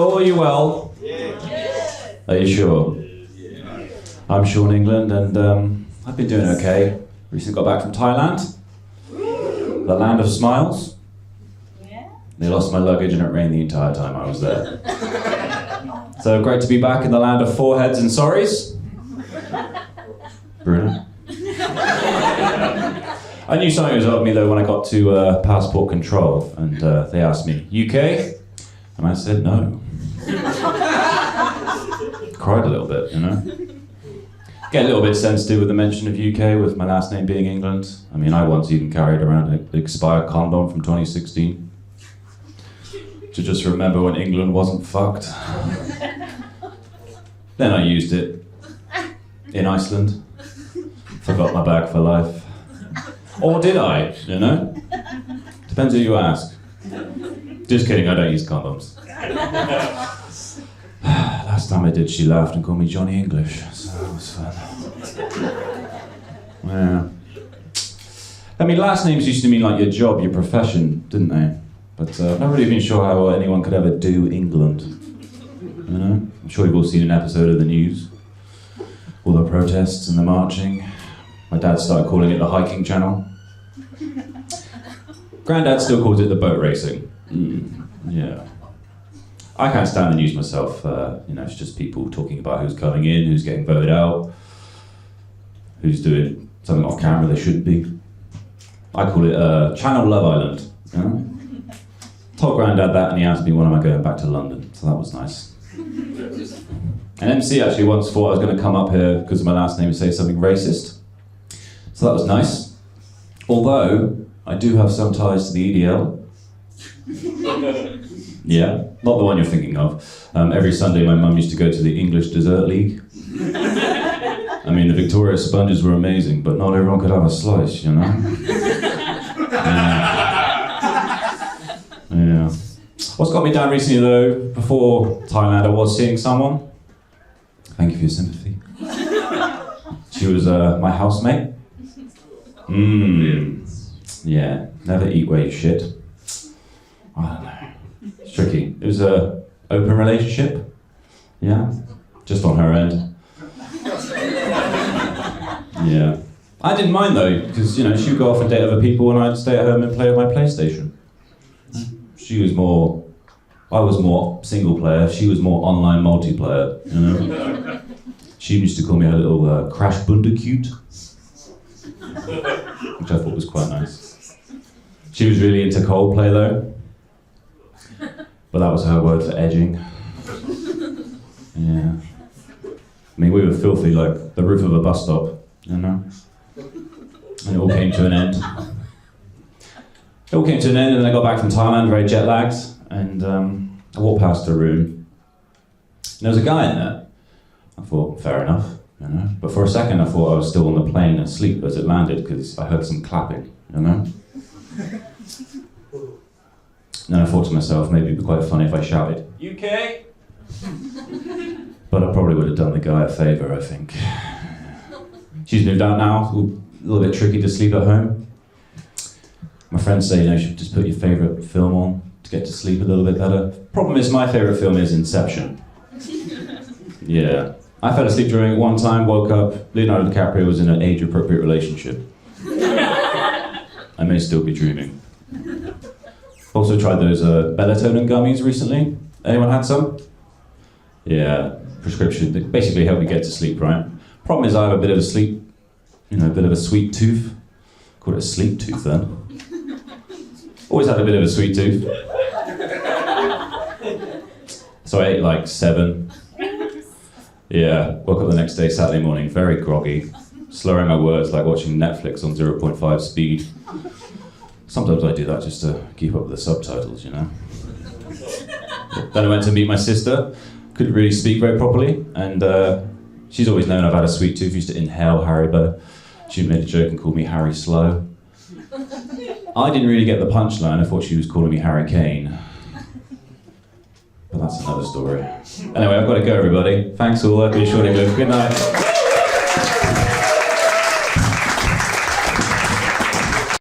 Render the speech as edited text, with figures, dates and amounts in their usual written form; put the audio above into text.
Hello, are you well? Yeah. Are you sure? Yeah. I'm Shaun, England, and I've been doing okay. Recently got back from Thailand, the land of smiles. Yeah. They lost my luggage and it rained the entire time I was there. So great to be back in the land of foreheads and sorries. Bruno. I knew something was up with me though when I got to passport control and they asked me, UK? And I said no. Cried a little bit, you know. Get a little bit sensitive with the mention of UK with my last name being England. I mean, I once even carried around an expired condom from 2016 to just remember when England wasn't fucked. Then I used it in Iceland. Forgot my bag for life. Or did I, you know? Depends who you ask. Just kidding, I don't use condoms. Last time I did, she laughed and called me Johnny English, so that was fun. Yeah. I mean, last names used to mean like your job, your profession, didn't they? But I've not really been sure how anyone could ever do England. You know? I'm sure you've all seen an episode of the news. All the protests and the marching. My dad started calling it the hiking channel. Granddad still calls it the boat racing. Yeah. I can't stand the news myself. You know, it's just people talking about who's coming in, who's getting voted out, who's doing something off camera they shouldn't be. I call it Channel Love Island. You know? Told Granddad that and he asked me when am I going back to London, so that was nice. And MC actually once thought I was going to come up here because of my last name and say something racist. So that was nice. Although, I do have some ties to the EDL. Yeah, not the one you're thinking of. Every Sunday my mum used to go to the English Dessert League. I mean, the Victoria sponges were amazing, but not everyone could have a slice, you know? Yeah. What's got me down recently though, before Thailand I was seeing someone. Thank you for your sympathy. She was my housemate. Yeah, never eat where you shit. I don't know. It's tricky. It was a open relationship. Yeah, just on her end. Yeah. I didn't mind though, because you know, she would go off and date other people and I'd stay at home and play with my PlayStation. I was more single player, she was more online multiplayer, you know? She used to call me her little Crash Bandicoot, which I thought was quite nice. She was really into Coldplay though, but that was her word for edging. Yeah. I mean, we were filthy like the roof of a bus stop, you know? And it all came to an end. It all came to an end and then I got back from Thailand very jet lagged and I walked past a room and there was a guy in there. I thought, fair enough, you know. But for a second I thought I was still on the plane asleep as it landed because I heard some clapping, you know. And I thought to myself, maybe it'd be quite funny if I shouted, UK? But I probably would have done the guy a favour, I think. She's moved out now, a little bit tricky to sleep at home. My friends say, you know, you should just put your favourite film on to get to sleep a little bit better. Problem is, my favourite film is Inception. Yeah. I fell asleep during it one time, woke up, Leonardo DiCaprio was in an age-appropriate relationship. I may still be dreaming. Also tried those melatonin gummies recently. Anyone had some? Yeah, prescription. They basically help you get to sleep, right? Problem is I have a bit of a sleep, you know, a bit of a sweet tooth. Call it a sleep tooth then. Always had a bit of a sweet tooth. So I ate like 7. Yeah, woke up the next day, Saturday morning, very groggy, slurring my words like watching Netflix on 0.5 speed. Sometimes I do that just to keep up with the subtitles, you know. Then I went to meet my sister, couldn't really speak very properly, and she's always known I've had a sweet tooth, used to inhale Haribo. She made a joke and called me Harry Slow. I didn't really get the punchline, I thought she was calling me Harry Kane. But that's another story. Anyway, I've got to go, everybody. Thanks all, I've been Shaun, England. Good night.